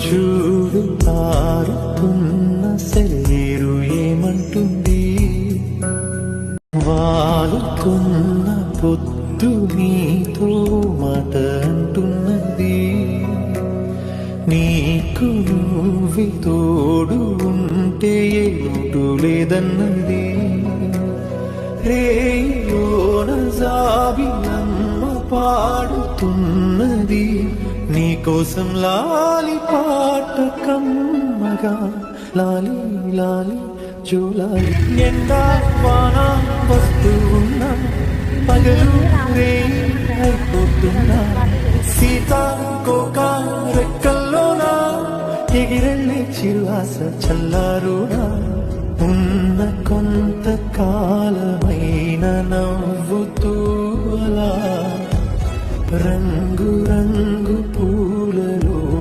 చూడు పారుతున్న సేరు ఏమంటుంది, వాలుతున్న పొద్దు నీతో మాట అంటున్నది, నీకు నువ్వి తోడు ఉంటే ఏటు లేదన్నది, రేయోన జాబిలమ్మ పాడుతున్నది, నీకోసం లాలి పాట కమ్మగా లాలి లాలి జోలాలి. ఎండా వాన వస్తున్నా పగలు రే అయిపోతున్నా, సీతాకోక రెక్కల్లోనా ఎగిరెళ్ళే చిరువాస చల్లారునా, ఉన్న కొంత కాలమైన నవ్వుతూ అలా రంగు రంగు